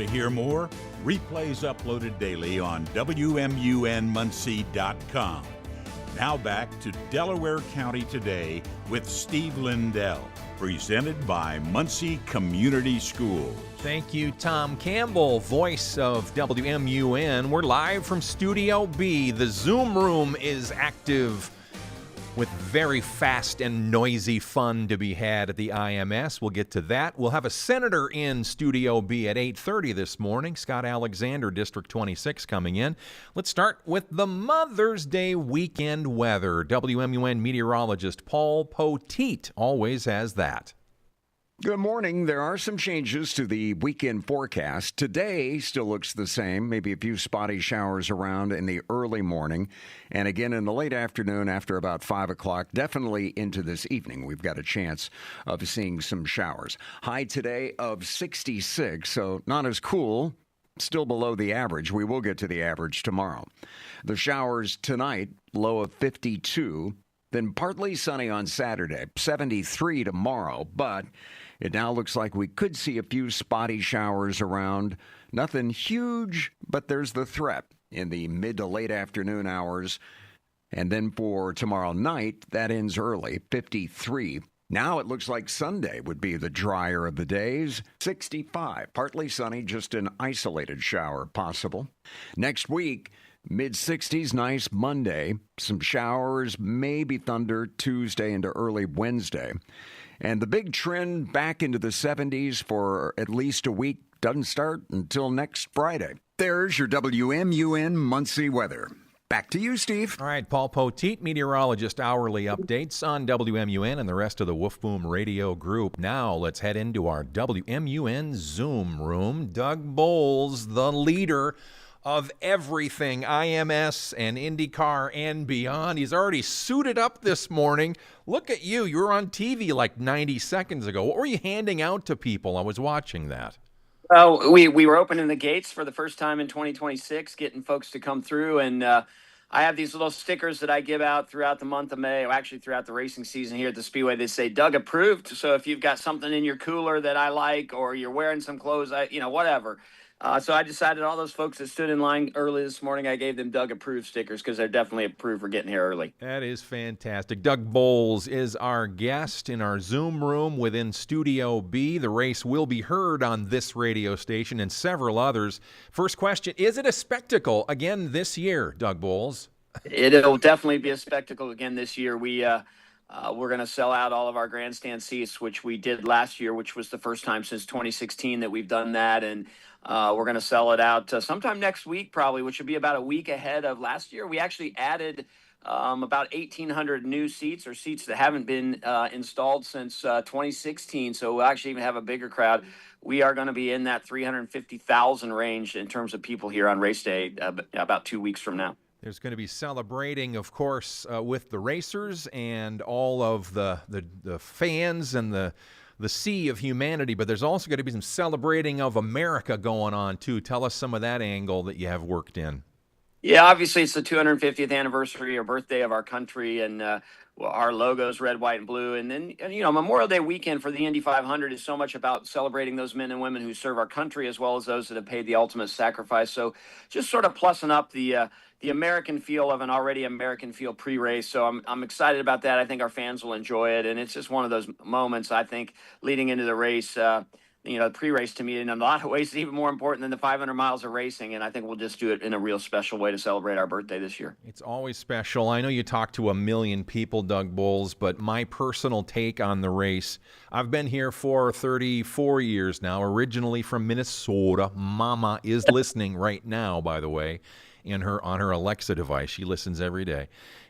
Want to hear more? Replays uploaded daily on WMUNmuncie.com. Now back to Delaware County Today with Steve Lindell, presented by Muncie Community Schools. Thank you, Tom Campbell, voice of WMUN. We're live from Studio B. The Zoom room is active with very fast and noisy fun to be had at the IMS. We'll get to that. We'll have a senator in Studio B at 8:30 this morning. Scott Alexander, District 26, coming in. Let's start with the Mother's Day weekend weather. WMUN meteorologist Paul Poteet always has that. Good morning. There are some changes to the weekend forecast. Today still looks the same, maybe a few spotty showers around in the early morning. And again in the late afternoon after about 5 o'clock, definitely into this evening. We've got a chance of seeing some showers. High today of 66, so not as cool. Still below the average. We will get to the average tomorrow. The showers tonight, low of 52. Then partly sunny on Saturday, 73 tomorrow, but it now looks like we could see a few spotty showers around. Nothing huge, but there's the threat in the mid to late afternoon hours. And then for tomorrow night, that ends early, 53. Now it looks like Sunday would be the drier of the days, 65. Partly sunny, just an isolated shower possible. Next week, mid-60s, nice Monday. Some showers, maybe thunder Tuesday into early Wednesday. And the big trend back into the 70s for at least a week doesn't start until next Friday. There's your WMUN Muncie weather. Back to you, Steve. All right, Paul Poteet, meteorologist, hourly updates on WMUN and the rest of the Woof Boom radio group. Now let's head into our WMUN Zoom room. Doug Bowles, the leader of everything IMS and IndyCar and beyond. He's already suited up this morning. Look at you. You were on TV like 90 seconds ago. What were you handing out to people? I was watching that. We were opening the gates for the first time in 2026, getting folks to come through. And I have these little stickers that I give out throughout the month of May, or actually throughout the racing season here at the Speedway. They say, Doug approved. So if you've got something in your cooler that I like, or you're wearing some clothes, whatever. So I decided all those folks that stood in line early this morning, I gave them Doug approved stickers because they're definitely approved for getting here early. That is fantastic. Doug Bowles is our guest in our Zoom room within Studio B. The race will be heard on this radio station and several others. First question, is it a spectacle again this year, Doug Bowles? It'll definitely be a spectacle again this year. We're going to sell out all of our grandstand seats, which we did last year, which was the first time since 2016 that we've done that. And we're going to sell it out sometime next week, probably, which would be about a week ahead of last year. We actually added about 1,800 new seats, or seats that haven't been installed since 2016. So we'll actually even have a bigger crowd. We are going to be in that 350,000 range in terms of people here on race day about 2 weeks from now. There's going to be celebrating, of course, with the racers and all of the fans and the sea of humanity, but there's also going to be some celebrating of America going on, too. Tell us some of that angle that you have worked in. Yeah, obviously it's the 250th anniversary or birthday of our country, and our logo's red, white, and blue. And then, Memorial Day weekend for the Indy 500 is so much about celebrating those men and women who serve our country, as well as those that have paid the ultimate sacrifice. So just sort of plussing up the American feel of an already American feel pre-race. So I'm excited about that. I think our fans will enjoy it. And it's just one of those moments, I think, leading into the race. The pre-race to me in a lot of ways is even more important than the 500 miles of racing. And I think we'll just do it in a real special way to celebrate our birthday this year. It's always special. I know you talk to a million people, Doug Bowles, but my personal take on the race, I've been here for 34 years now, originally from Minnesota. Mama is listening right now, by the way, on her Alexa device. She listens every day.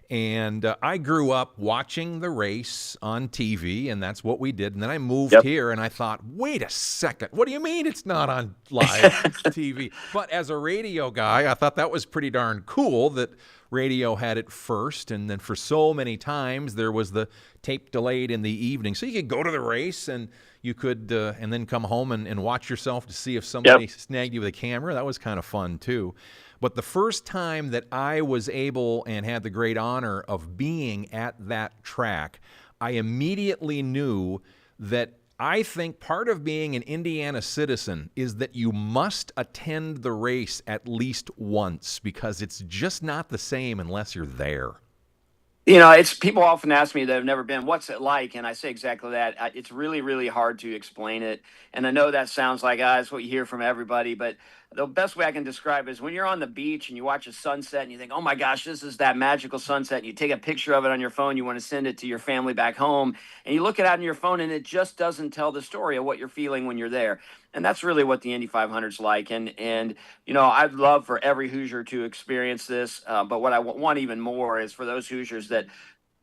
And I grew up watching the race on TV, and that's what we did. And then I moved here, and I thought, wait a second. What do you mean it's not on live TV? But as a radio guy, I thought that was pretty darn cool that radio had it first. And then for so many times, there was the tape delayed in the evening. So you could go to the race, and you could and then come home and watch yourself to see if somebody snagged you with a camera. That was kind of fun, too. But the first time that I was able and had the great honor of being at that track, I immediately knew that I think part of being an Indiana citizen is that you must attend the race at least once, because it's just not the same unless you're there. It's people often ask me that have never been, what's it like? And I say exactly that. It's really, really hard to explain it. And I know that sounds like, that's what you hear from everybody. But the best way I can describe it is when you're on the beach and you watch a sunset and you think, oh my gosh, this is that magical sunset. And you take a picture of it on your phone. You want to send it to your family back home. And you look it out on your phone and it just doesn't tell the story of what you're feeling when you're there. And that's really what the Indy 500 is like. And I'd love for every Hoosier to experience this. But what I want even more is for those Hoosiers that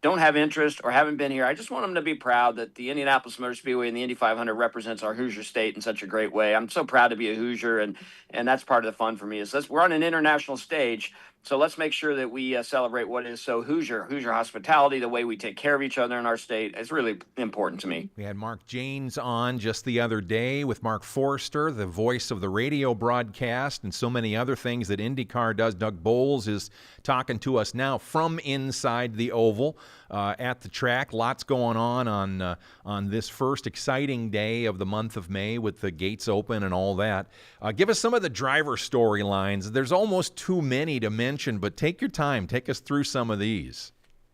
don't have interest or haven't been here, I just want them to be proud that the Indianapolis Motor Speedway and the Indy 500 represents our Hoosier state in such a great way. I'm so proud to be a Hoosier, and that's part of the fun for me. We're on an international stage, so let's make sure that we celebrate what is so Hoosier hospitality, the way we take care of each other in our state. It's really important to me. We had Mark Janes on just the other day with Mark Forster, the voice of the radio broadcast, and so many other things that IndyCar does. Doug Bowles is talking to us now from inside the oval at the track. Lots going on this first exciting day of the month of May with the gates open and all that. Give us some of the driver storylines. There's almost too many to mention, but take your time. Take us through some of these.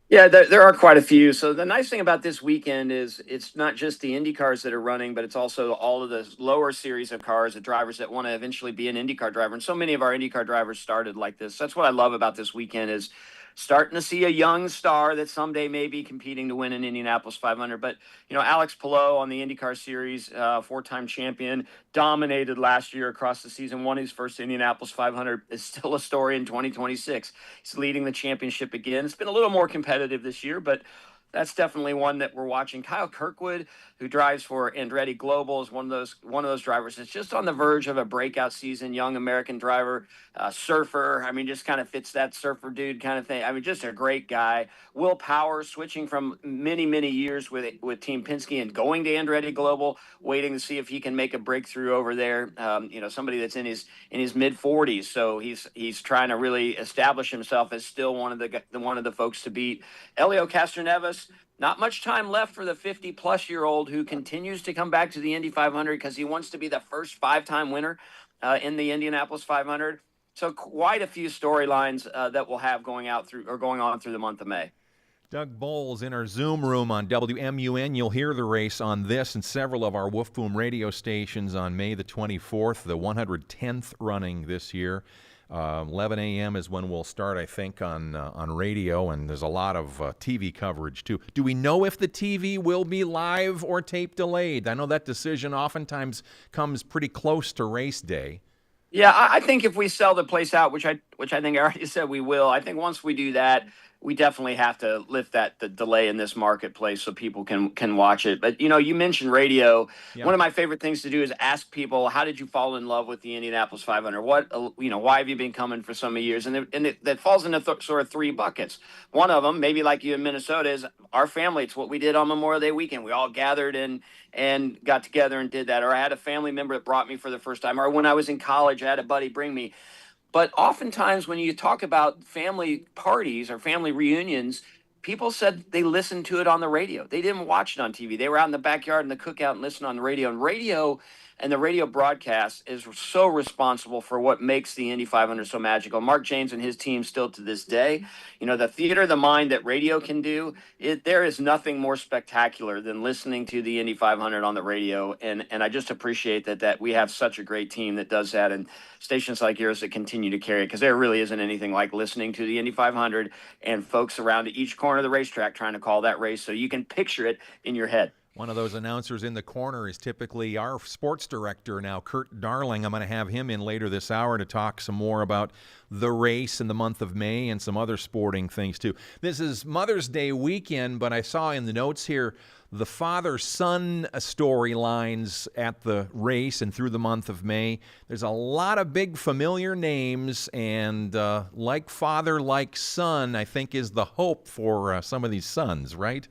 Yeah, there are quite a few. So the nice thing about this weekend is it's not just the Indy cars that are running, but it's also all of the lower series of cars, the drivers that want to eventually be an IndyCar driver. And so many of our IndyCar drivers started like this. That's what I love about this weekend is starting to see a young star that someday may be competing to win an Indianapolis 500. But, Alex Palou on the IndyCar series, four-time champion, dominated last year across the season, won his first Indianapolis 500, is still a story in 2026. He's leading the championship again. It's been a little more competitive this year, but that's definitely one that we're watching. Kyle Kirkwood, who drives for Andretti Global, is one of those drivers that's just on the verge of a breakout season. Young American driver, surfer. I mean, just kind of fits that surfer dude kind of thing. I mean, just a great guy. Will Power, switching from many, many years with Team Penske and going to Andretti Global, waiting to see if he can make a breakthrough over there. Somebody that's in his mid 40s, so he's trying to really establish himself as still one of the folks to beat. Elio Castroneves. Not much time left for the 50-plus-year-old who continues to come back to the Indy 500 because he wants to be the first five-time winner in the Indianapolis 500. So quite a few storylines that we'll have going on through the month of May. Doug Bowles in our Zoom room on WMUN. You'll hear the race on this and several of our Woof Boom radio stations on May the 24th, the 110th running this year. 11 a.m. is when we'll start, I think, on radio, and there's a lot of TV coverage, too. Do we know if the TV will be live or tape delayed? I know that decision oftentimes comes pretty close to race day. Yeah, I think if we sell the place out, which I think I already said we will, I think once we do that, we definitely have to lift the delay in this marketplace so people can watch it. But, you mentioned radio. Yeah. One of my favorite things to do is ask people, how did you fall in love with the Indianapolis 500? Why have you been coming for so many years? And that falls into sort of three buckets. One of them, maybe like you in Minnesota, is our family. It's what we did on Memorial Day weekend. We all gathered and got together and did that. Or I had a family member that brought me for the first time. Or when I was in college, I had a buddy bring me. But oftentimes when you talk about family parties or family reunions, people said they listened to it on the radio. They didn't watch it on TV. They were out in the backyard in the cookout and listened on the radio. And the radio broadcast is so responsible for what makes the Indy 500 so magical. Mark James and his team still to this day, the theater of the mind that radio can do, there is nothing more spectacular than listening to the Indy 500 on the radio. And I just appreciate that we have such a great team that does that, and stations like yours that continue to carry it, because there really isn't anything like listening to the Indy 500 and folks around each corner of the racetrack trying to call that race so you can picture it in your head. One of those announcers in the corner is typically our sports director now, Kurt Darling. I'm going to have him in later this hour to talk some more about the race in the month of May and some other sporting things, too. This is Mother's Day weekend, but I saw in the notes here the father-son storylines at the race and through the month of May. There's a lot of big familiar names, and like father, like son, I think is the hope for some of these sons, right?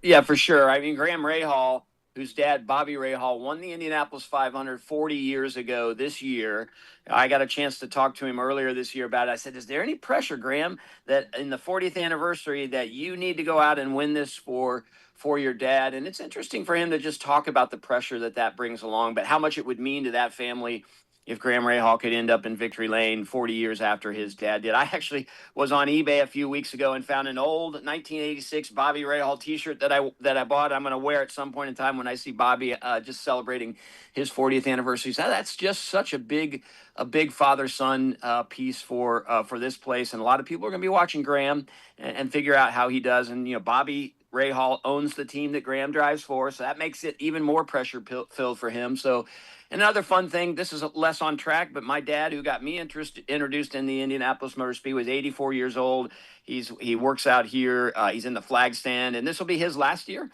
Yeah, for sure. I mean, Graham Rahal whose dad, Bobby Rahal, won the Indianapolis 500 40 years ago this year. I got a chance to talk to him earlier this year about it. I said, is there any pressure, Graham, that in the 40th anniversary that you need to go out and win this for your dad? And it's interesting for him to just talk about the pressure that brings along, but how much it would mean to that family if Graham Rahal could end up in victory lane 40 years after his dad did. I actually was on eBay a few weeks ago and found an old 1986 Bobby Rahal T-shirt that I bought. I'm going to wear at some point in time when I see Bobby just celebrating his 40th anniversary. So that's just such a big father-son piece for this place, and a lot of people are going to be watching Graham and figure out how he does. And Bobby Rahal owns the team that Graham drives for, so that makes it even more pressure-filled for him. So another fun thing, this is less on track, but my dad, who got me introduced in the Indianapolis Motor Speedway, is 84 years old. He works out here. He's in the flag stand, and this will be his last year.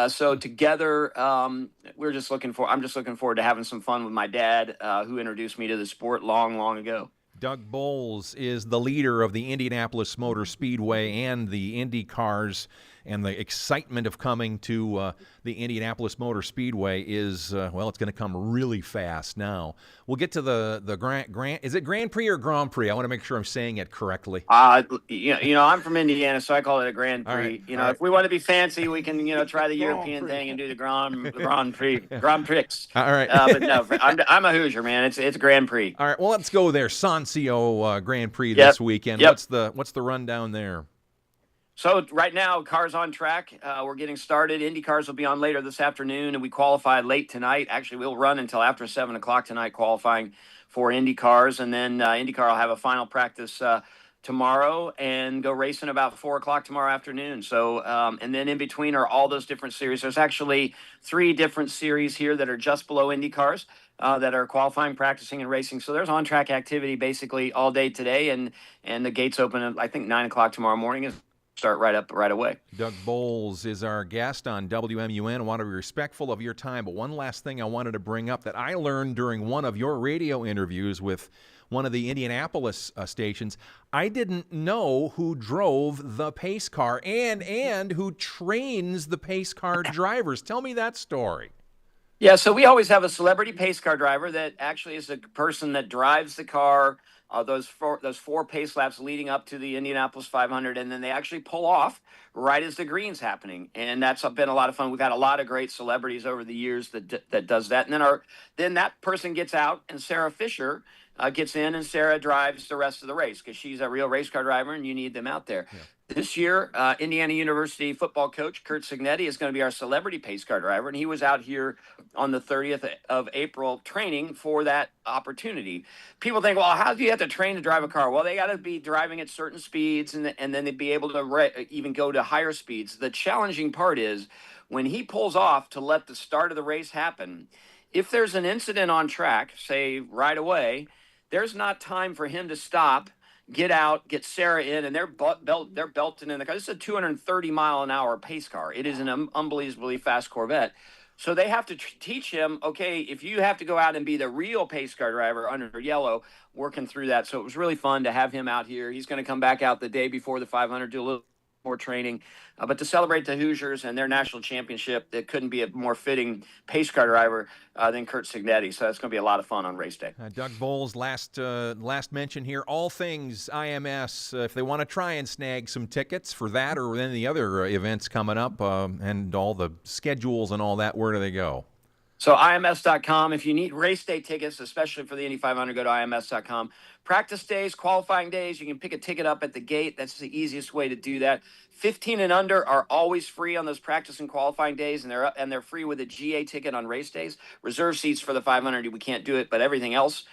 So together, I'm just looking forward to having some fun with my dad, who introduced me to the sport long, long ago. Doug Bowles is the leader of the Indianapolis Motor Speedway and the Indy cars, and the excitement of coming to the Indianapolis Motor Speedway is, it's going to come really fast now. We'll get to the Grand. Is it Grand Prix or Grand Prix? I want to make sure I'm saying it correctly. I'm from Indiana, so I call it a Grand Prix. Right, if we want to be fancy, we can, try the European thing and do the Grand Prix. All right. But no, I'm a Hoosier, man. It's Grand Prix. All right. Well, let's go there. Sancio Grand Prix Yep. this weekend. Yep. What's the rundown there? So right now, cars on track. We're getting started. Indy cars will be on later this afternoon, and we qualified late tonight. Actually, we'll run until after 7 o'clock tonight qualifying for Indy cars, and then IndyCar will have a final practice tomorrow and go racing about 4 o'clock tomorrow afternoon. So, and then in between are all those different series. There's actually 3 different series here that are just below Indy cars that are qualifying, practicing, and racing. So there's on-track activity basically all day today, and the gates open at, I think, 9 o'clock tomorrow morning is start right away. Doug Bowles is our guest on WMUN. I want to be respectful of your time, but one last thing I wanted to bring up that I learned during one of your radio interviews with one of the Indianapolis stations. I didn't know who drove the pace car and who trains the pace car drivers. Tell me that story. Yeah, so we always have a celebrity pace car driver that actually is the person that drives the car those four pace laps leading up to the Indianapolis 500, and then they actually pull off right as the green's happening, and that's been a lot of fun. We've had a lot of great celebrities over the years that does that, and then that person gets out, and Sarah Fisher gets in, and Sarah drives the rest of the race because she's a real race car driver, and you need them out there. Yeah. This year, Indiana University football coach Kurt Signetti is going to be our celebrity pace car driver, and he was out here on the 30th of April training for that opportunity. People think, well, how do you have to train to drive a car? Well, they got to be driving at certain speeds, and then they'd be able to even go to higher speeds. The challenging part is when he pulls off to let the start of the race happen, if there's an incident on track, say right away, there's not time for him to stop, get out, get Sarah in, and they're belting in the car. This is a 230-mile-an-hour pace car. It is an unbelievably fast Corvette. So they have to teach him, okay, if you have to go out and be the real pace car driver under yellow, working through that. So it was really fun to have him out here. He's going to come back out the day before the 500, do a little more training. But to celebrate the Hoosiers and their national championship, it couldn't be a more fitting pace car driver than Kurt Signetti. So it's going to be a lot of fun on race day. Doug Bowles, last mention here, all things IMS. If they want to try and snag some tickets for that or any other events coming up and all the schedules and all that, where do they go? So IMS.com. If you need race day tickets, especially for the Indy 500, go to IMS.com. Practice days, qualifying days, you can pick a ticket up at the gate. That's the easiest way to do that. 15 and under are always free on those practice and qualifying days, and they're free with a GA ticket on race days. Reserve seats for the 500, we can't do it, but everything else,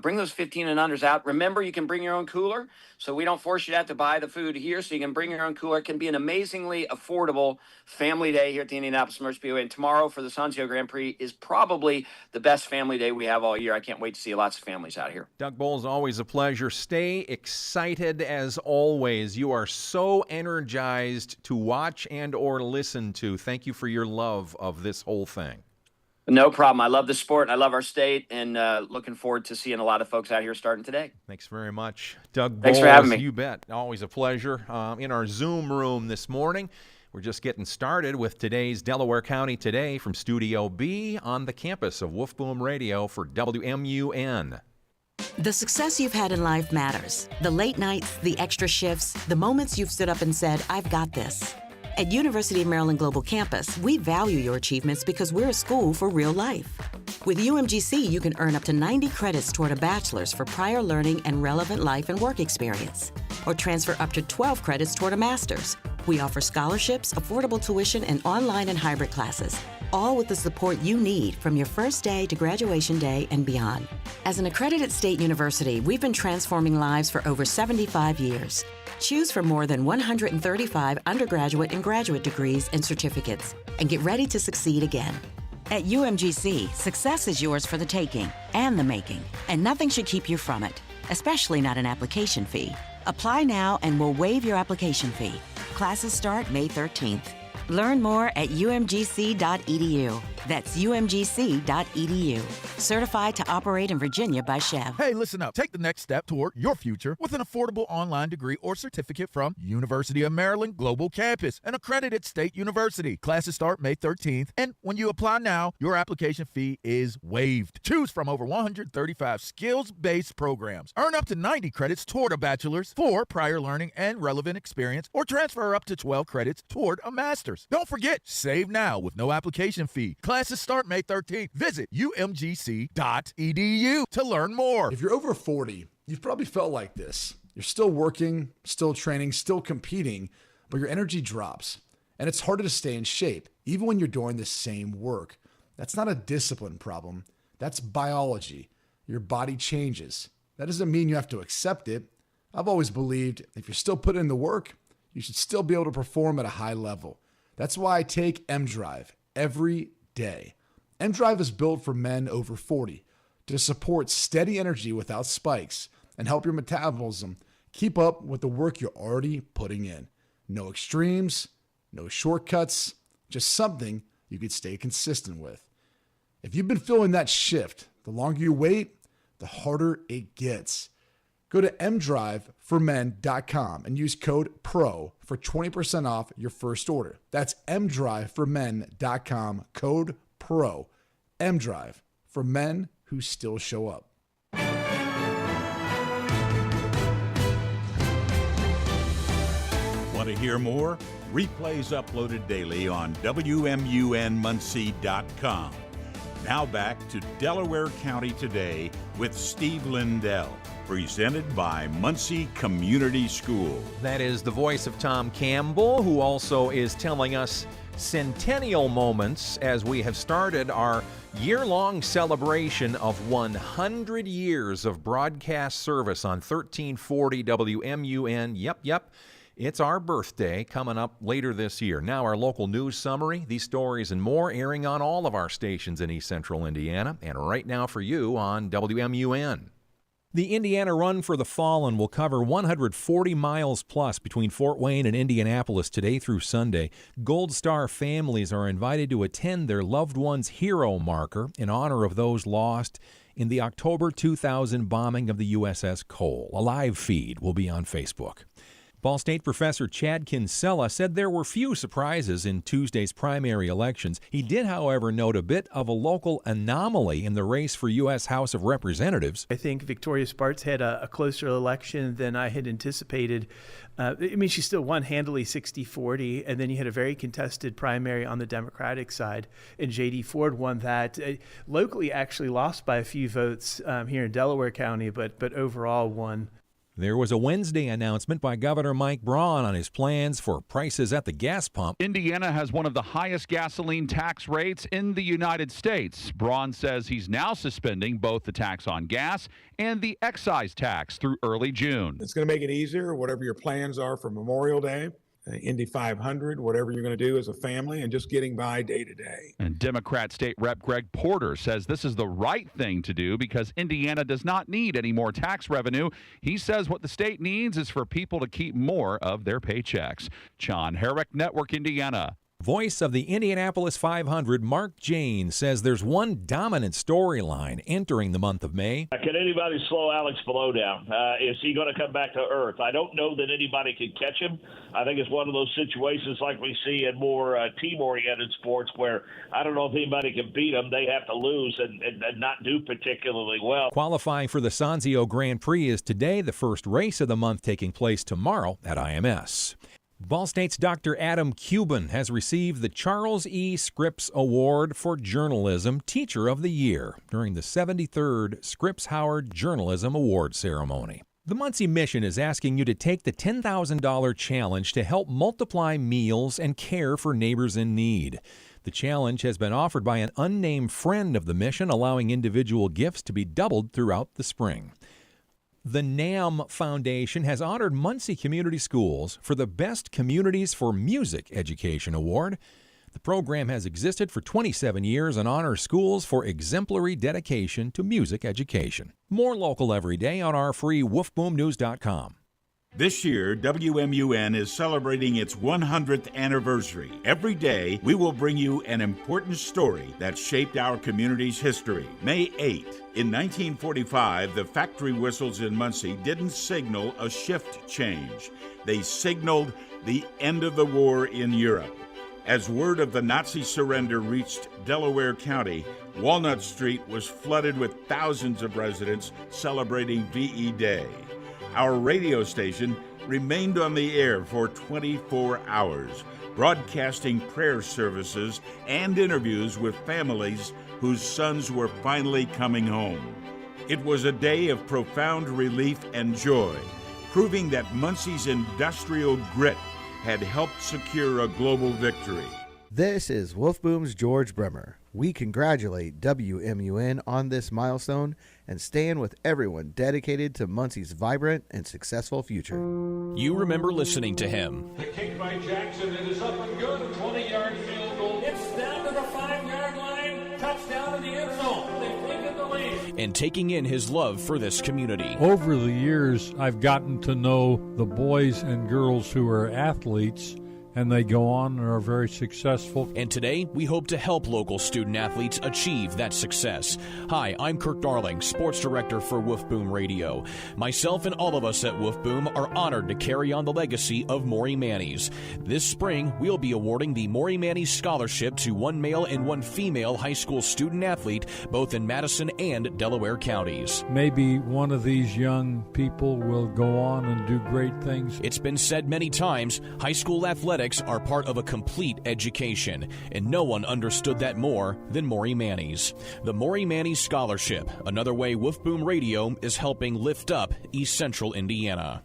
bring those 15 and unders out. Remember, you can bring your own cooler, so we don't force you to have to buy the food here, so you can bring your own cooler. It can be an amazingly affordable family day here at the Indianapolis Motor Speedway, and tomorrow for the Sancio Grand Prix is probably the best family day we have all year. I can't wait to see lots of families out here. Doug Bowles, always a pleasure. Stay excited as always. You are so energized to watch and or listen to. Thank you for your love of this whole thing. No problem. I love the sport, and I love our state, and looking forward to seeing a lot of folks out here starting today. Thanks very much, Doug Bowles. Thanks for having me. You bet. Always a pleasure. In our Zoom room this morning, We're just getting started with today's Delaware County Today from Studio B on the campus of Woof Boom Radio for WMUN. The success you've had in life matters. The late nights, the extra shifts, the moments you've stood up and said, I've got this. At University of Maryland Global Campus, we value your achievements because we're a school for real life. With UMGC, you can earn up to 90 credits toward a bachelor's for prior learning and relevant life and work experience, or transfer up to 12 credits toward a master's. We offer scholarships, affordable tuition, and online and hybrid classes, all with the support you need from your first day to graduation day and beyond. As an accredited state university, we've been transforming lives for over 75 years. Choose from more than 135 undergraduate and graduate degrees and certificates, and get ready to succeed again. At UMGC, success is yours for the taking and the making, and nothing should keep you from it, especially not an application fee. Apply now and we'll waive your application fee. Classes start May 13th. Learn more at umgc.edu. That's umgc.edu. Certified to operate in Virginia by Chev. Hey, listen up. Take the next step toward your future with an affordable online degree or certificate from University of Maryland Global Campus, an accredited state university. Classes start May 13th, and when you apply now, your application fee is waived. Choose from over 135 skills-based programs. Earn up to 90 credits toward a bachelor's for prior learning and relevant experience, or transfer up to 12 credits toward a master's. Don't forget, save now with no application fee. Classes start May 13th. Visit umgc.edu to learn more. If you're over 40, you've probably felt like this. You're still working, still training, still competing, but your energy drops. And it's harder to stay in shape, even when you're doing the same work. That's not a discipline problem. That's biology. Your body changes. That doesn't mean you have to accept it. I've always believed if you're still putting in the work, you should still be able to perform at a high level. That's why I take M-Drive every day. M-Drive is built for men over 40 to support steady energy without spikes and help your metabolism keep up with the work you're already putting in. No extremes, no shortcuts, just something you could stay consistent with. If you've been feeling that shift, the longer you wait, the harder it gets. Go to mdriveformen.com and use code PRO for 20% off your first order. That's mdriveformen.com, code PRO. mDrive, for men who still show up. Want to hear more? Replays uploaded daily on WMUNmuncie.com. Now back to Delaware County Today with Steve Lindell, presented by Muncie Community School. That is the voice of Tom Campbell, who also is telling us centennial moments as we have started our year-long celebration of 100 years of broadcast service on 1340 WMUN. Yep. It's our birthday coming up later this year. Now our local news summary, these stories and more airing on all of our stations in East Central Indiana, and right now for you on WMUN. The Indiana Run for the Fallen will cover 140 miles plus between Fort Wayne and Indianapolis today through Sunday. Gold Star families are invited to attend their loved one's hero marker in honor of those lost in the October 2000 bombing of the USS Cole. A live feed will be on Facebook. Ball State professor Chad Kinsella said there were few surprises in Tuesday's primary elections. He did, however, note a bit of a local anomaly in the race for U.S. House of Representatives. I think Victoria Spartz had a closer election than I had anticipated. She still won handily 60-40, and then you had a very contested primary on the Democratic side, and J.D. Ford won that. Locally, actually lost by a few votes here in Delaware County, but overall won. There was a Wednesday announcement by Governor Mike Braun on his plans for prices at the gas pump. Indiana has one of the highest gasoline tax rates in the United States. Braun says he's now suspending both the tax on gas and the excise tax through early June. It's going to make it easier, whatever your plans are for Memorial Day. Indy 500, whatever you're going to do as a family, and just getting by day to day. And Democrat State Rep Greg Porter says this is the right thing to do because Indiana does not need any more tax revenue. He says what the state needs is for people to keep more of their paychecks. John Herrick, Network Indiana. Voice of the Indianapolis 500, Mark Jane, says there's one dominant storyline entering the month of May. Can anybody slow Alex Below down? Is he going to come back to earth? I don't know that anybody can catch him. I think it's one of those situations like we see in more team-oriented sports where I don't know if anybody can beat him. They have to lose and not do particularly well. Qualifying for the Sanzio Grand Prix is today, the first race of the month taking place tomorrow at IMS. Ball State's Dr. Adam Cuban has received the Charles E. Scripps Award for Journalism Teacher of the Year during the 73rd Scripps Howard Journalism Award ceremony. The Muncie Mission is asking you to take the $10,000 challenge to help multiply meals and care for neighbors in need. The challenge has been offered by an unnamed friend of the mission, allowing individual gifts to be doubled throughout the spring. The NAM Foundation has honored Muncie Community Schools for the Best Communities for Music Education Award. The program has existed for 27 years and honors schools for exemplary dedication to music education. More local every day on our free woofboomnews.com. This year, WMUN is celebrating its 100th anniversary. Every day, we will bring you an important story that shaped our community's history. May 8th. In 1945, the factory whistles in Muncie didn't signal a shift change. They signaled the end of the war in Europe. As word of the Nazi surrender reached Delaware County, Walnut Street was flooded with thousands of residents celebrating VE Day. Our radio station remained on the air for 24 hours, broadcasting prayer services and interviews with families whose sons were finally coming home. It was a day of profound relief and joy, proving that Muncie's industrial grit had helped secure a global victory. This is Wolf Boom's George Bremer. We congratulate WMUN on this milestone and stand with everyone dedicated to Muncie's vibrant and successful future. You remember listening to him. The kick by Jackson, it is up and good, a 20-yard field goal. It's down to the 5-yard line, touchdown in the end zone. They've taken the lead. And taking in his love for this community. Over the years, I've gotten to know the boys and girls who are athletes, and they go on and are very successful. And today, we hope to help local student athletes achieve that success. Hi, I'm Kirk Darling, Sports Director for Woof Boom Radio. Myself and all of us at Woof Boom are honored to carry on the legacy of Maury Manny's. This spring, we'll be awarding the Maury Manny's Scholarship to one male and one female high school student athlete, both in Madison and Delaware counties. Maybe one of these young people will go on and do great things. It's been said many times, high school athletics are part of a complete education, and no one understood that more than Maury Manny's. The Maury Manny's Scholarship, another way Woof Boom Radio is helping lift up East Central Indiana.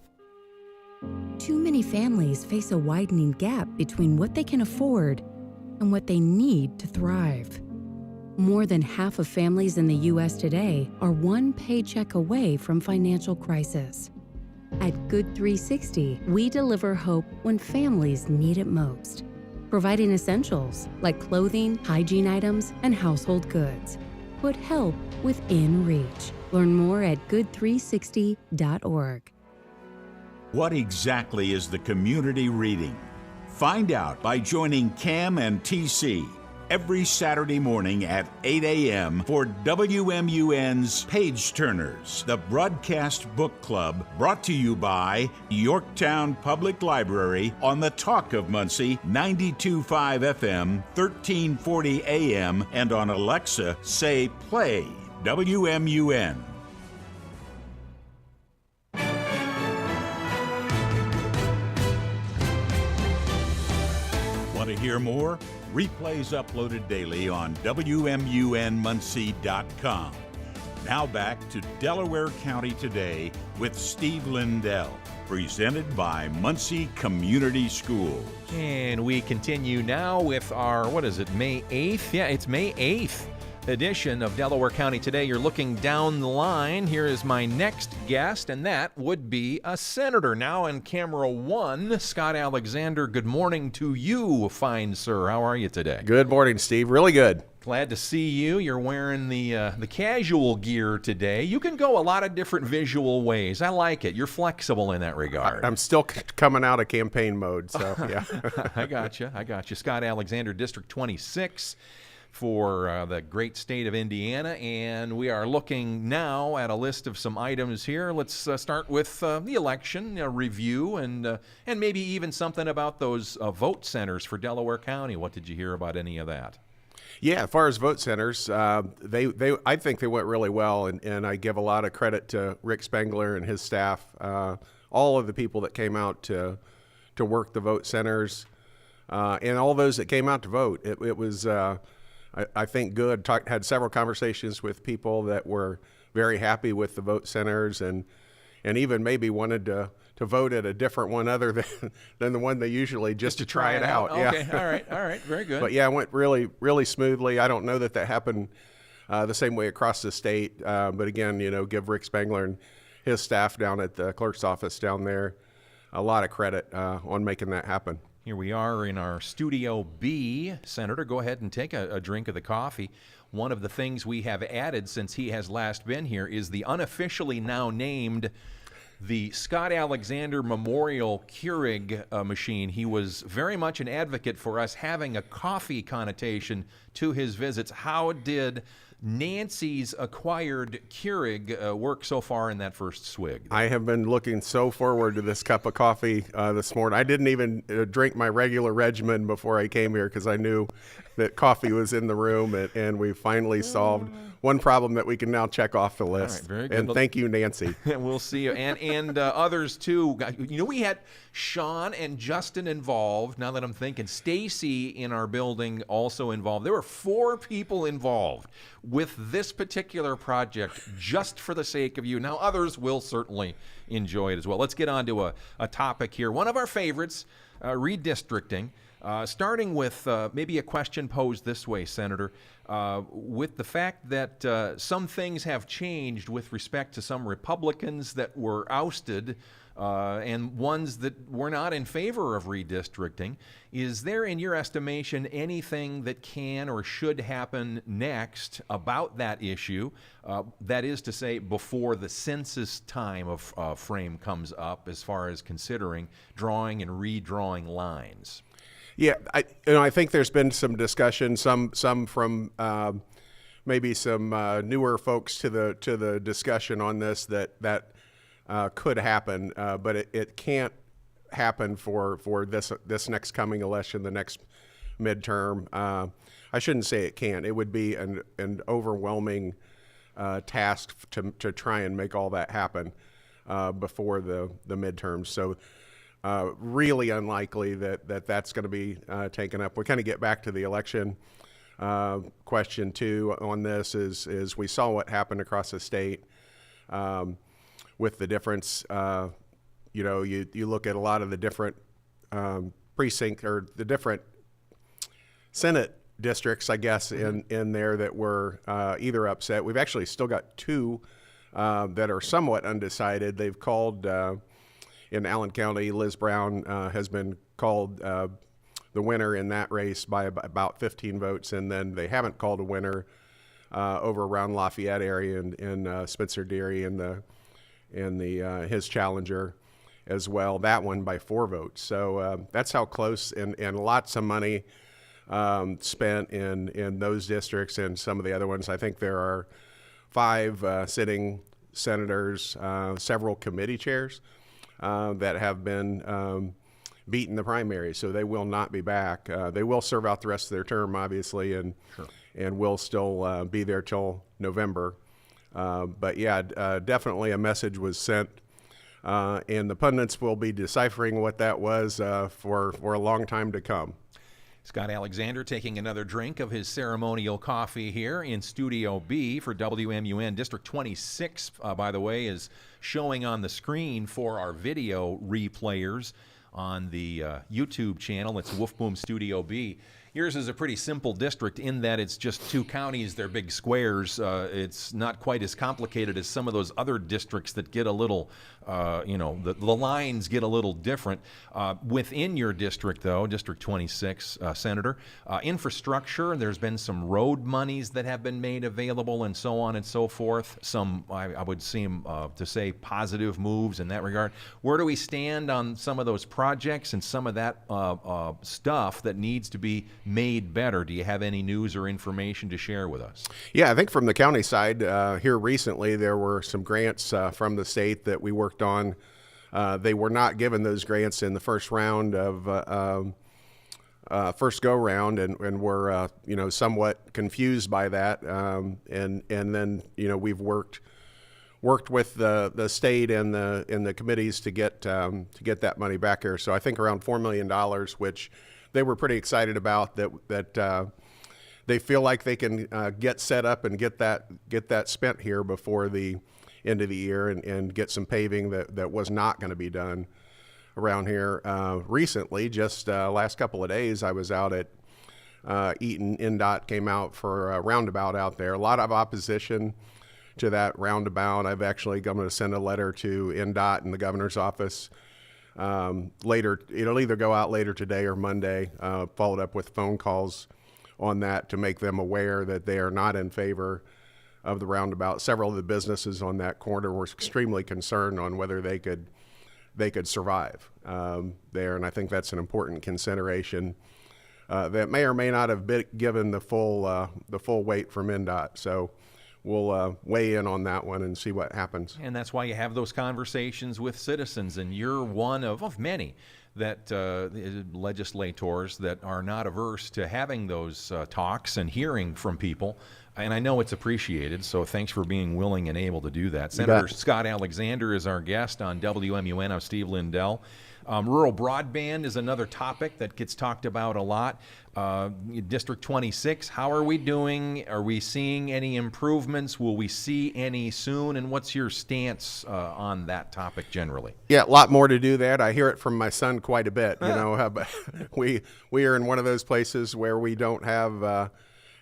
Too many families face a widening gap between what they can afford and what they need to thrive. More than half of families in the U.S. today are one paycheck away from financial crisis. At Good 360, we deliver hope when families need it most, providing essentials like clothing, hygiene items, and household goods. Put help within reach. Learn more at good360.org. What exactly is the community reading? Find out by joining Cam and TC every Saturday morning at 8 a.m. for WMUN's Page Turners, the broadcast book club brought to you by Yorktown Public Library on the Talk of Muncie, 92.5 FM, 1340 AM, and on Alexa, say play WMUN. Want to hear more? Replays uploaded daily on WMUNmuncie.com. Now back to Delaware County Today with Steve Lindell, presented by Muncie Community Schools. And we continue now with our, May 8th? Yeah, it's May 8th edition of Delaware County Today. You're looking down the line. Here is my next guest, and that would be a senator. Now in camera one, Scott Alexander. Good morning to you, fine sir. How are you today? Good morning, Steve. Really good. Glad to see you. You're wearing the casual gear today. You can go a lot of different visual ways. I like it. You're flexible in that regard. I'm still coming out of campaign mode, so yeah. I got you. Scott Alexander, District 26 for the great state of Indiana, and we are looking now at a list of some items here. Let's start with the election review and maybe even something about those vote centers for Delaware County. What did you hear about any of that? Yeah, as far as vote centers, I think they went really well, and I give a lot of credit to Rick Spengler and his staff, all of the people that came out to work the vote centers, and all those that came out to vote. It was, I think, good. Had several conversations with people that were very happy with the vote centers, and even maybe wanted to vote at a different one other than the one they usually just to try it out. Okay, Yeah. all right, very good. But yeah, it went really, really smoothly. I don't know that happened the same way across the state. But again, give Rick Spengler and his staff down at the clerk's office down there a lot of credit on making that happen. Here we are in our Studio B. Senator, go ahead and take a drink of the coffee. One of the things we have added since he has last been here is the unofficially now named the Scott Alexander Memorial Keurig machine. He was very much an advocate for us having a coffee connotation to his visits. How did Nancy's acquired Keurig work so far in that first swig? I have been looking so forward to this cup of coffee this morning. I didn't even drink my regular regimen before I came here because I knew that coffee was in the room, and we finally solved one problem that we can now check off the list. All right, very good. And thank you, Nancy. We'll see you. And others, too. We had Sean and Justin involved. Now that I'm thinking, Stacy in our building also involved. There were 4 people involved with this particular project just for the sake of you. Now, others will certainly enjoy it as well. Let's get on to a topic here. One of our favorites, redistricting. Starting with maybe a question posed this way, Senator, with the fact that some things have changed with respect to some Republicans that were ousted and ones that were not in favor of redistricting. Is there, in your estimation, anything that can or should happen next about that issue? That is to say, before the census time of frame comes up, as far as considering drawing and redrawing lines? Yeah, I think there's been some discussion, some from maybe some newer folks to the discussion on this that could happen, but it can't happen for this next coming election, the next midterm. I shouldn't say it can't. It would be an overwhelming task to try and make all that happen before the midterms. So. Really unlikely that's going to be taken up. We kind of get back to the election question too on this is we saw what happened across the state with the difference. You look at a lot of the different precinct or the different Senate districts, I guess, in there that were either upset. We've actually still got 2 that are somewhat undecided. They've called. In Allen County, Liz Brown has been called the winner in that race by about 15 votes, and then they haven't called a winner over around Lafayette area in Spencer Deary and his challenger as well. That one by 4 votes. So that's how close, and lots of money spent in those districts and some of the other ones. I think there are 5 sitting senators, several committee chairs. That have been beaten the primary, so they will not be back. They will serve out the rest of their term, obviously, and will still be there till November. But yeah, definitely a message was sent, and the pundits will be deciphering what that was for a long time to come. Scott Alexander taking another drink of his ceremonial coffee here in Studio B for WMUN. District 26, by the way, is showing on the screen for our video replayers on the YouTube channel. It's Woof Boom Studio B. Yours is a pretty simple district in that it's just 2 counties, they're big squares. It's not quite as complicated as some of those other districts that get a little, the lines get a little different. Within your district, though, District 26, Senator, infrastructure, there's been some road monies that have been made available and so on and so forth. Some, I would seem to say, positive moves in that regard. Where do we stand on some of those projects and some of that stuff that needs to be made better? Do you have any news or information to share with us? Yeah, I think from the county side, here recently there were some grants from the state that we worked on. They were not given those grants in the first round of first go round, and were somewhat confused by that. And then we've worked with the state and the committees to get that money back here. So I think around $4 million, which they were pretty excited about, that they feel like they can get set up and get that spent here before the end of the year, and get some paving that was not going to be done around here. Recently, just last couple of days, I was out at Eaton. NDOT came out for a roundabout out there. A lot of opposition to that roundabout. I'm going to send a letter to NDOT and the governor's office later. It'll either go out later today or Monday, followed up with phone calls on that to make them aware that they are not in favor of the roundabout. Several of the businesses on that corner were extremely concerned on whether they could survive there, and I think that's an important consideration that may or may not have been given the full weight from NDOT. So we'll weigh in on that one and see what happens. And that's why you have those conversations with citizens, and you're one of many that legislators that are not averse to having those talks and hearing from people. And I know it's appreciated, so thanks for being willing and able to do that. Senator Scott Alexander is our guest on WMUN. I'm Steve Lindell. Rural broadband is another topic that gets talked about a lot. District 26, how are we doing? Are we seeing any improvements? Will we see any soon? And what's your stance on that topic generally? Yeah, a lot more to do that. I hear it from my son quite a bit. We are in one of those places where we don't have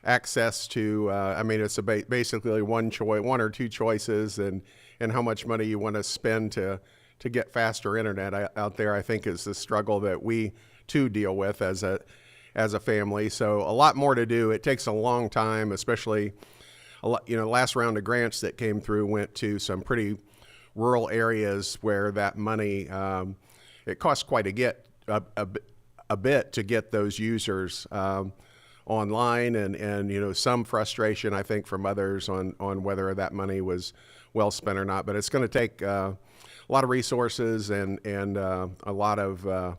access to. It's basically one or two choices, and how much money you want to spend to get faster internet out there, I think, is the struggle that we too deal with as a family. So a lot more to do. It takes a long time, especially last round of grants that came through went to some pretty rural areas where that money, it costs quite a bit to get those users online, and some frustration, I think, from others on whether that money was well spent or not. But it's going to take a lot of resources and a lot of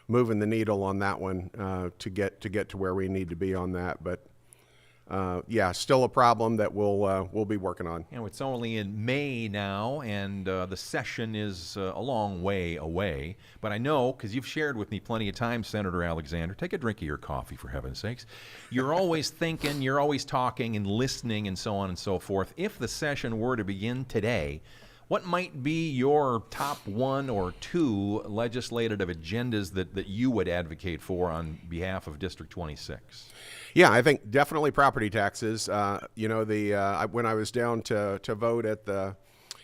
moving the needle on that one to get to where we need to be on that. But still a problem that we'll be working on. It's only in May now, and the session is a long way away. But I know, because you've shared with me plenty of times, Senator Alexander, take a drink of your coffee, for heaven's sakes. You're always thinking, you're always talking and listening and so on and so forth. If the session were to begin today, what might be your top 1 or 2 legislative agendas that you would advocate for on behalf of District 26? Yeah, I think definitely property taxes. When I was down to vote at the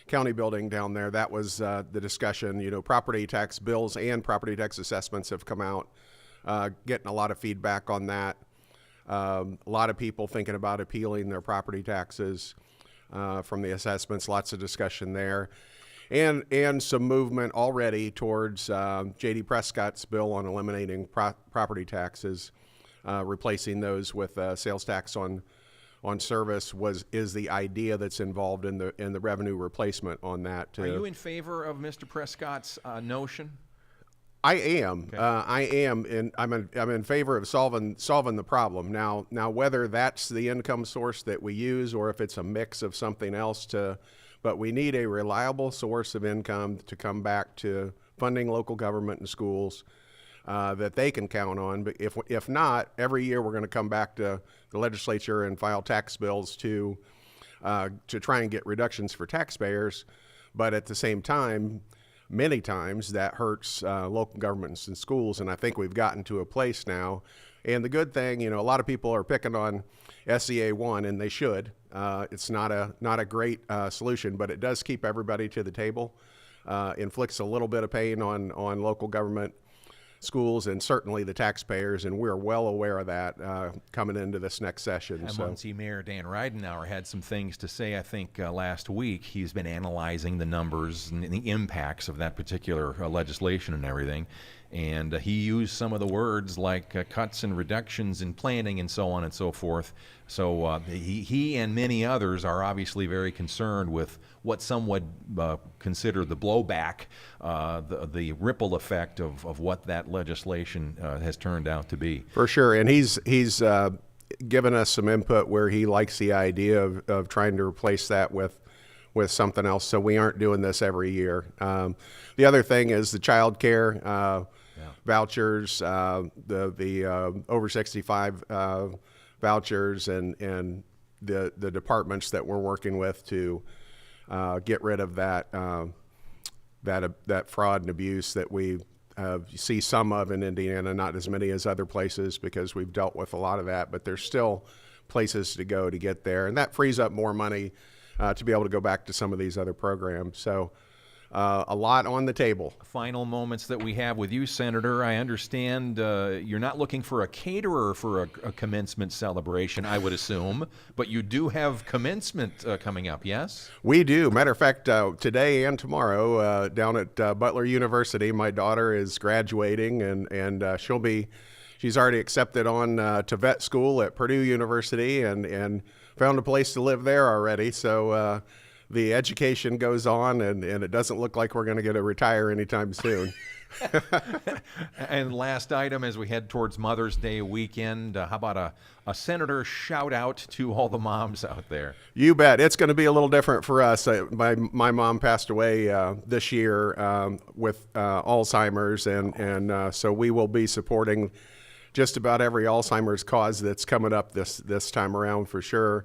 county building down there, that was the discussion. Property tax bills and property tax assessments have come out, getting a lot of feedback on that. A lot of people thinking about appealing their property taxes from the assessments. Lots of discussion there, and some movement already towards J.D. Prescott's bill on eliminating property taxes, replacing those with sales tax on service is the idea that's involved in the revenue replacement on that. Are you in favor of Mr. Prescott's notion? I am. Okay. I am, and I'm in favor of solving the problem. Now, whether that's the income source that we use or if it's a mix of something else, but we need a reliable source of income to come back to funding local government and schools that they can count on. But if not, every year we're going to come back to the legislature and file tax bills to try and get reductions for taxpayers, but at the same time many times that hurts local governments and schools, and I think we've gotten to a place now. And the good thing, a lot of people are picking on SEA 1, and they should. It's not a great solution, but it does keep everybody to the table, inflicts a little bit of pain on local government, schools, and certainly the taxpayers, and we're well aware of that coming into this next session. And Muncie Mayor Dan Ridenour had some things to say, I think, last week. He's been analyzing the numbers and the impacts of that particular legislation and everything. And he used some of the words like cuts and reductions in planning and so on and so forth. So he and many others are obviously very concerned with what some would consider the blowback, the ripple effect of what that legislation has turned out to be. For sure. And he's given us some input where he likes the idea of trying to replace that with something else, so we aren't doing this every year. The other thing is the child care vouchers, the over 65 vouchers, and the departments that we're working with to get rid of that fraud and abuse that we see some of in Indiana, not as many as other places because we've dealt with a lot of that, but there's still places to go to get there, and that frees up more money to be able to go back to some of these other programs. So a lot on the table. Final moments that we have with you, Senator. I understand you're not looking for a caterer for a commencement celebration, I would assume, but you do have commencement coming up, yes? We do. Matter of fact, today and tomorrow down at Butler University, my daughter is graduating, and she's already accepted on to vet school at Purdue University and found a place to live there already. So the education goes on, and it doesn't look like we're going to get to retire anytime soon. And last item, as we head towards Mother's Day weekend, how about a senator shout out to all the moms out there? You bet. It's going to be a little different for us. My mom passed away this year with Alzheimer's, and so we will be supporting just about every Alzheimer's cause that's coming up this time around for sure.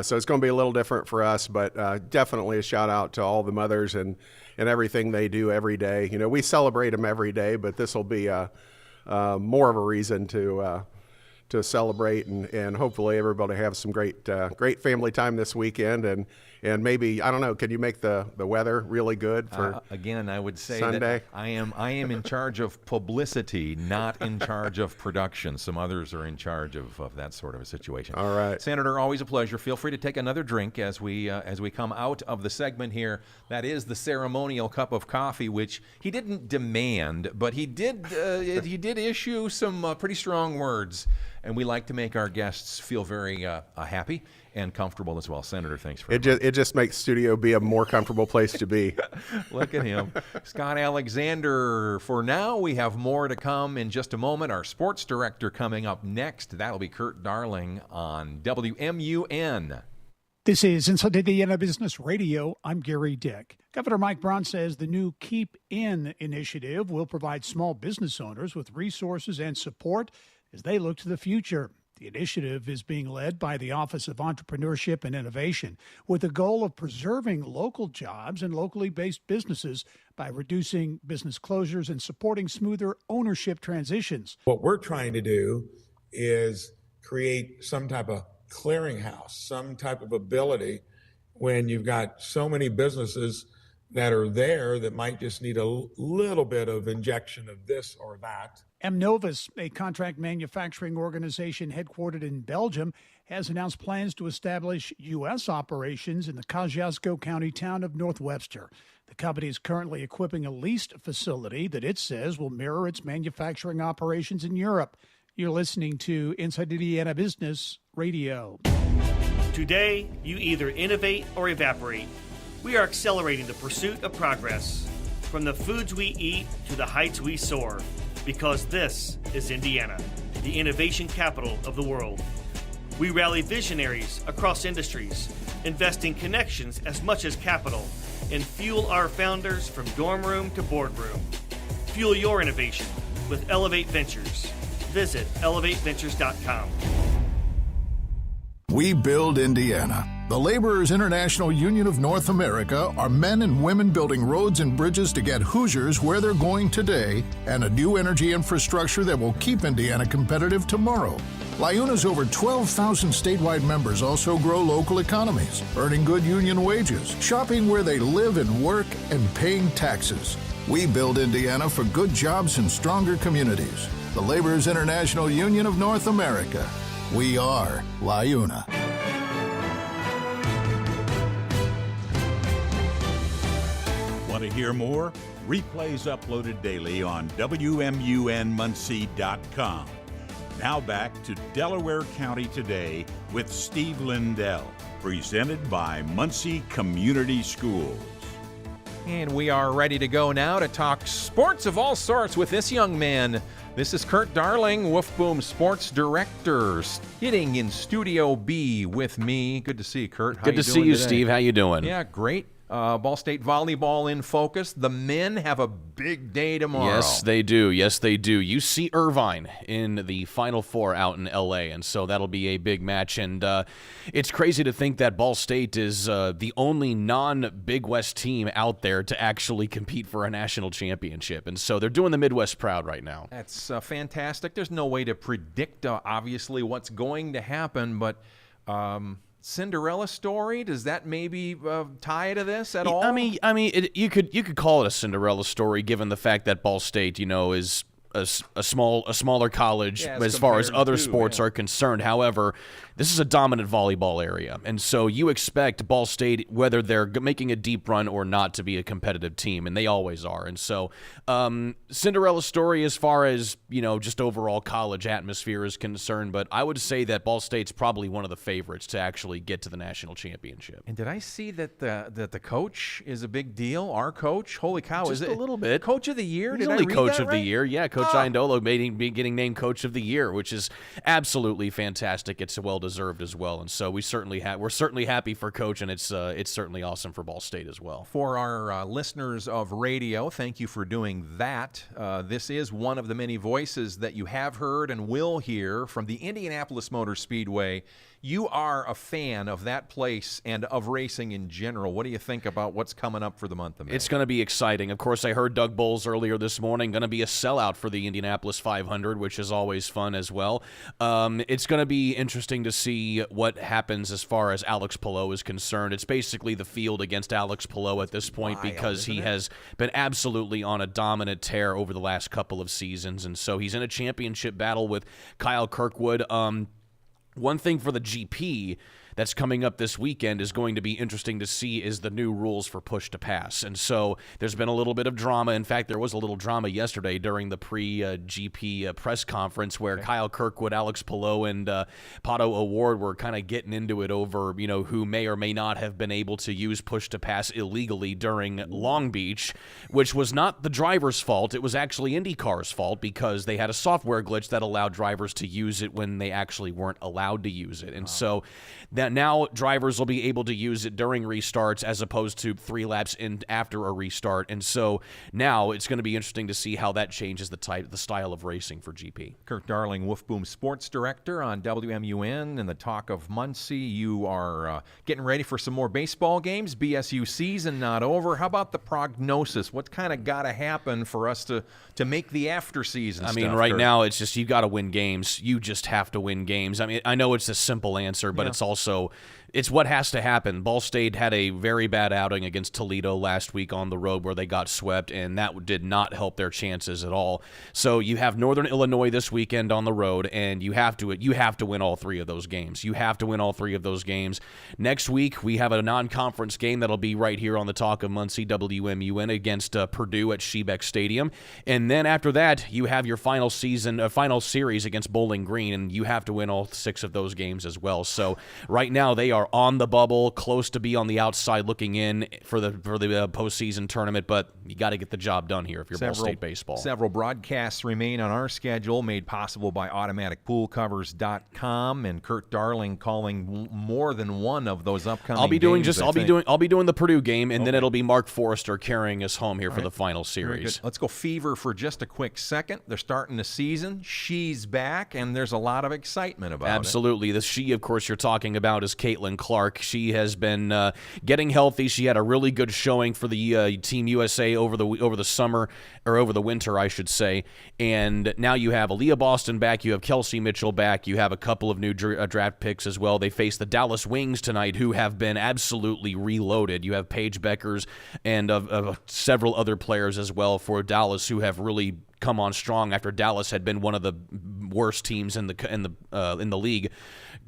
So it's going to be a little different for us, but definitely a shout out to all the mothers and everything they do every day. We celebrate them every day, but this will be more of a reason to celebrate and hopefully everybody have some great family time this weekend and maybe, I don't know, can you make the weather really good for again, I would say Sunday? That I am in charge of publicity, not in charge of production. Some others are in charge of that sort of a situation. All right. Senator, always a pleasure. Feel free to take another drink as we come out of the segment here. That is the ceremonial cup of coffee, which he didn't demand, but he did issue some pretty strong words. And we like to make our guests feel very happy and comfortable as well. Senator, thanks for it. Just makes Studio B a more comfortable place to be. Look at him. Scott Alexander. For now, we have more to come in just a moment. Our sports director coming up next. That'll be Kurt Darling on WMUN. This is Inside Indiana Business Radio. I'm Gary Dick. Governor Mike Braun says the new Keep In initiative will provide small business owners with resources and support as they look to the future. The initiative is being led by the Office of Entrepreneurship and Innovation with the goal of preserving local jobs and locally based businesses by reducing business closures and supporting smoother ownership transitions. What we're trying to do is create some type of clearinghouse, some type of ability when you've got so many businesses that are there that might just need a little bit of injection of this or that. Novus, a contract manufacturing organization headquartered in Belgium, has announced plans to establish U.S. operations in the Kosciuszko County town of North Webster. The company is currently equipping a leased facility that it says will mirror its manufacturing operations in Europe. You're listening to Inside Indiana Business Radio. Today, you either innovate or evaporate. We are accelerating the pursuit of progress, from the foods we eat to the heights we soar, because this is Indiana, the innovation capital of the world. We rally visionaries across industries, investing connections as much as capital, and fuel our founders from dorm room to boardroom. Fuel your innovation with Elevate Ventures. Visit elevateventures.com. We build Indiana. The Laborers International Union of North America are men and women building roads and bridges to get Hoosiers where they're going today and a new energy infrastructure that will keep Indiana competitive tomorrow. LIUNA's over 12,000 statewide members also grow local economies, earning good union wages, shopping where they live and work, and paying taxes. We build Indiana for good jobs and stronger communities. The Laborers International Union of North America. We are LIUNA. Want to hear more? Replays uploaded daily on WMUNmuncie.com. Now back to Delaware County Today with Steve Lindell, presented by Muncie Community Schools. And we are ready to go now to talk sports of all sorts with this young man. This is Kurt Darling, Woof Boom Sports Director, sitting in Studio B with me. Good to see you, Kurt. Good to see you, Steve. How you doing? Yeah, great. Ball State volleyball in focus. The men have a big day tomorrow. Yes, they do. Yes, they do. UC Irvine in the Final Four out in L.A., and so that'll be a big match. And it's crazy to think that Ball State is the only non-Big West team out there to actually compete for a national championship. And so they're doing the Midwest proud right now. That's fantastic. There's no way to predict, obviously, what's going to happen, but Cinderella story? Does that maybe tie to this at all? I mean, you could call it a Cinderella story, given the fact that Ball State, is a smaller college as far as other sports are concerned. However, this is a dominant volleyball area, and so you expect Ball State, whether they're making a deep run or not, to be a competitive team, and they always are. And so, Cinderella story as far as just overall college atmosphere is concerned, but I would say that Ball State's probably one of the favorites to actually get to the national championship. And did I see that the coach is a big deal? Our coach, holy cow, just is it a little bit coach of the year? He's Did only I read coach that of right? the year, yeah. Coach Iandolo getting named coach of the year, which is absolutely fantastic. It's well deserved as well, and so we're certainly happy for Coach, and it's certainly awesome for Ball State as well. For our listeners of radio, thank you for doing that. This is one of the many voices that you have heard and will hear from the Indianapolis Motor Speedway. You are a fan of that place and of racing in general. What do you think about what's coming up for the month of May? It's going to be exciting. Of course, I heard Doug Bowles earlier this morning, going to be a sellout for the Indianapolis 500, which is always fun as well. It's going to be interesting to see what happens as far as Alex Palou is concerned. It's basically the field against Alex Palou at this point because he has been absolutely on a dominant tear over the last couple of seasons, and so he's in a championship battle with Kyle Kirkwood. One thing for the GP that's coming up this weekend is going to be interesting to see is the new rules for push to pass. And so there's been a little bit of drama. In fact, there was a little drama yesterday during the pre-GP press conference where Kyle Kirkwood, Alex Palou, and Pato O'Ward were kind of getting into it over, who may or may not have been able to use push to pass illegally during Long Beach, which was not the driver's fault. It was actually IndyCar's fault because they had a software glitch that allowed drivers to use it when they actually weren't allowed to use it. And so that now drivers will be able to use it during restarts as opposed to 3 laps in after a restart. And so now it's going to be interesting to see how that changes the style of racing for GP. Kurt Darling, Woof Boom Sports Director on WMUN and the Talk of Muncie. You are getting ready for some more baseball games. BSU season not over. How about the prognosis? What kind of got to happen for us to make the after season stuff? Right now it's just you got to win games. You just have to win games. I know it's a simple answer, but it's also it's what has to happen. Ball State had a very bad outing against Toledo last week on the road where they got swept, and that did not help their chances at all. So you have Northern Illinois this weekend on the road, and you have to win all 3 of those games. You have to win all 3 of those games. Next week, we have a non-conference game that'll be right here on the Talk of Muncie, WMUN, against Purdue at Shebeck Stadium. And then after that, you have your final series against Bowling Green, and you have to win all 6 of those games as well. So right now, they are are on the bubble, close to be on the outside looking in for the postseason tournament, but you got to get the job done here if you're Ball State baseball. Several broadcasts remain on our schedule, made possible by automaticpoolcovers.com, and Kurt Darling calling more than one of those upcoming I'll be doing games, I'll be doing the Purdue game, and then it'll be Mark Forrester carrying us home here for the final series. Let's go Fever for just a quick second. They're starting the season. She's back, and there's a lot of excitement about it. Absolutely. The she, of course, you're talking about is Caitlin Clark. She has been getting healthy. She had a really good showing for the Team USA over the summer, or over the winter, I should say. And now you have Aaliyah Boston back. You have Kelsey Mitchell back. You have a couple of new draft picks as well. They face the Dallas Wings tonight, who have been absolutely reloaded. You have Paige Beckers and several other players as well for Dallas who have really come on strong after Dallas had been one of the worst teams in the league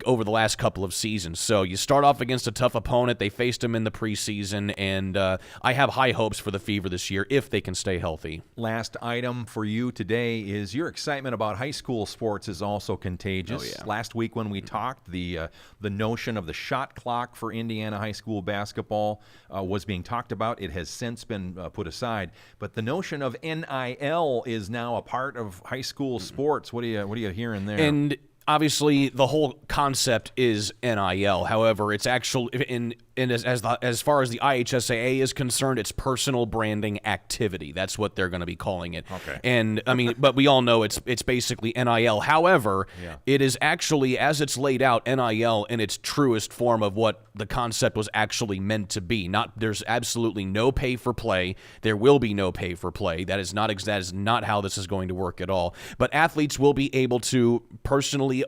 over the last couple of seasons. So you start off against a tough opponent. They faced them in the preseason, and I have high hopes for the Fever this year if they can stay healthy. Last item for you today is your excitement about high school sports is also contagious. Oh, yeah. Last week when we talked, the notion of the shot clock for Indiana high school basketball was being talked about. It has since been put aside. But the notion of NIL is now a part of high school sports. What are you hearing there? And obviously, the whole concept is NIL. However, it's actually as far as the IHSAA is concerned, it's personal branding activity. That's what they're going to be calling it. Okay. And I mean, but we all know it's basically NIL. However, it is actually, as it's laid out, NIL in its truest form of what the concept was actually meant to be. There's absolutely no pay for play. There will be no pay for play. That is not how this is going to work at all. But athletes will be able to personally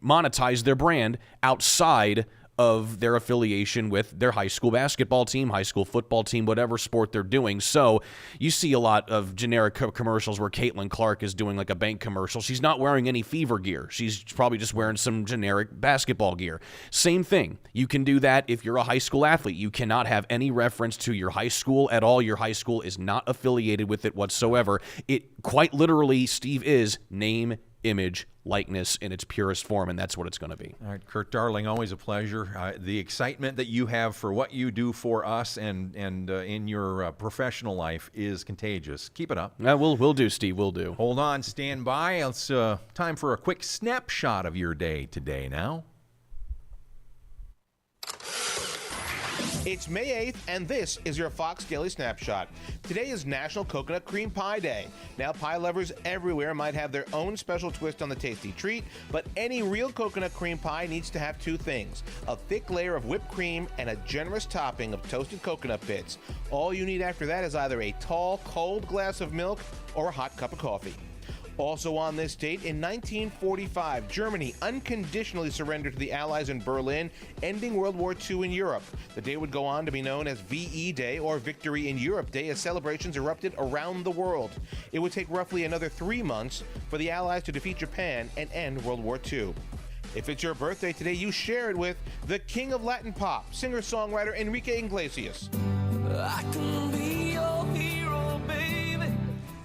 monetize their brand outside of their affiliation with their high school basketball team, high school football team, whatever sport they're doing. So you see a lot of generic commercials where Caitlin Clark is doing like a bank commercial. She's not wearing any Fever gear. She's probably just wearing some generic basketball gear. Same thing. You can do that if you're a high school athlete. You cannot have any reference to your high school at all. Your high school is not affiliated with it whatsoever. It quite literally, Steve, is name, image, likeness in its purest form, and that's what it's going to be. All right, Kurt Darling, always a pleasure. The excitement that you have for what you do for us and in your professional life is contagious. Keep it up. We'll do, Steve. We'll do. Hold on, stand by. It's time for a quick snapshot of your day today now. It's May 8th, and this is your Fox Daily Snapshot. Today is National Coconut Cream Pie Day. Now, pie lovers everywhere might have their own special twist on the tasty treat, but any real coconut cream pie needs to have two things: a thick layer of whipped cream and a generous topping of toasted coconut bits. All you need after that is either a tall, cold glass of milk or a hot cup of coffee. Also on this date, in 1945, Germany unconditionally surrendered to the Allies in Berlin, ending World War II in Europe. The day would go on to be known as VE Day, or Victory in Europe Day, as celebrations erupted around the world. It would take roughly another 3 months for the Allies to defeat Japan and end World War II. If it's your birthday today, you share it with the king of Latin pop, singer-songwriter Enrique Iglesias. I can be your hero, baby.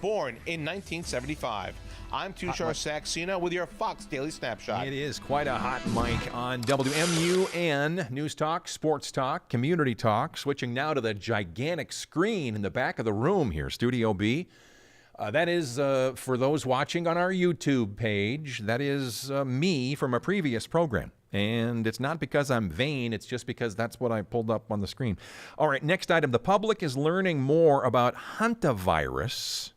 Born in 1975. I'm Tushar Saxena with your Fox Daily Snapshot. It is quite a hot mic on WMUN, News Talk, Sports Talk, Community Talk. Switching now to the gigantic screen in the back of the room here, Studio B. That is, for those watching on our YouTube page, that is me from a previous program. And it's not because I'm vain, it's just because that's what I pulled up on the screen. All right, next item. The public is learning more about hantavirus.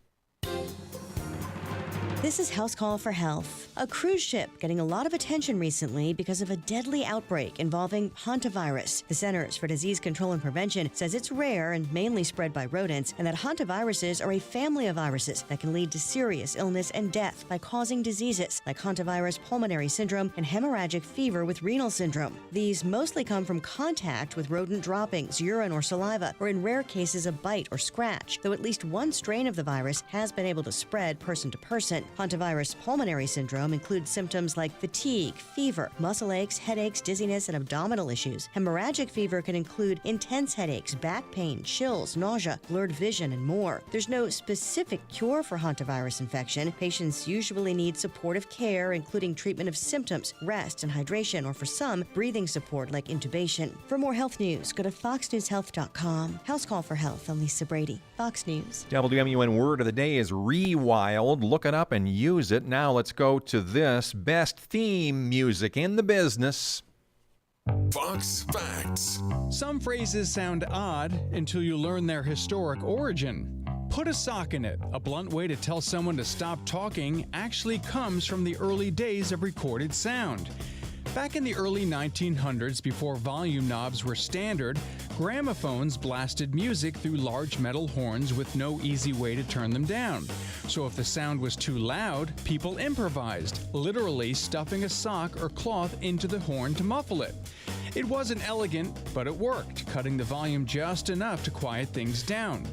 This is House Call for Health. A cruise ship getting a lot of attention recently because of a deadly outbreak involving hantavirus. The Centers for Disease Control and Prevention says it's rare and mainly spread by rodents, and that hantaviruses are a family of viruses that can lead to serious illness and death by causing diseases like hantavirus pulmonary syndrome and hemorrhagic fever with renal syndrome. These mostly come from contact with rodent droppings, urine, or saliva, or in rare cases a bite or scratch, though at least one strain of the virus has been able to spread person to person. Hantavirus pulmonary syndrome includes symptoms like fatigue, fever, muscle aches, headaches, dizziness, and abdominal issues. Hemorrhagic fever can include intense headaches, back pain, chills, nausea, blurred vision, and more. There's no specific cure for hantavirus infection. Patients usually need supportive care, including treatment of symptoms, rest and hydration, or for some, breathing support like intubation. For more health news, go to foxnewshealth.com. House Call for Health, I'm Lisa Brady, Fox News. WMUN word of the day is rewild. Look it up and use it. Now let's go to this best theme music in the business. Fox Facts. Some phrases sound odd until you learn their historic origin. Put a sock in it, a blunt way to tell someone to stop talking, actually comes from the early days of recorded sound. Back in the early 1900s, before volume knobs were standard, gramophones blasted music through large metal horns with no easy way to turn them down. So if the sound was too loud, people improvised, literally stuffing a sock or cloth into the horn to muffle it. It wasn't elegant, but it worked, cutting the volume just enough to quiet things down.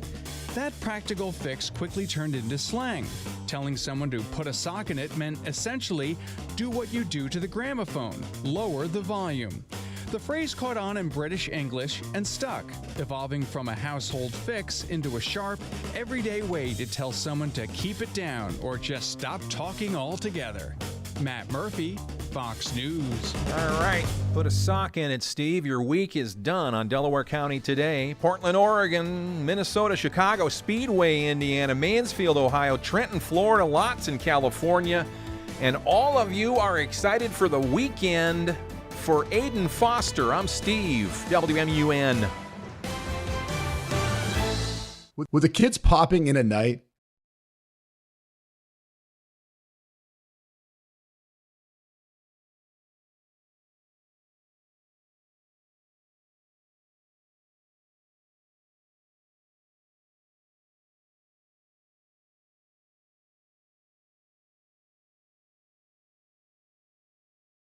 That practical fix quickly turned into slang. Telling someone to put a sock in it meant essentially do what you do to the gramophone, lower the volume. The phrase caught on in British English and stuck, evolving from a household fix into a sharp, everyday way to tell someone to keep it down or just stop talking altogether. Matt Murphy, Fox News. All right, put a sock in it, Steve. Your week is done on Delaware County today. Portland, Oregon, Minnesota, Chicago, Speedway, Indiana, Mansfield, Ohio, Trenton, Florida, lots in California. And all of you are excited for the weekend. For Aiden Foster, I'm Steve, WMUN. With the kids popping in at night,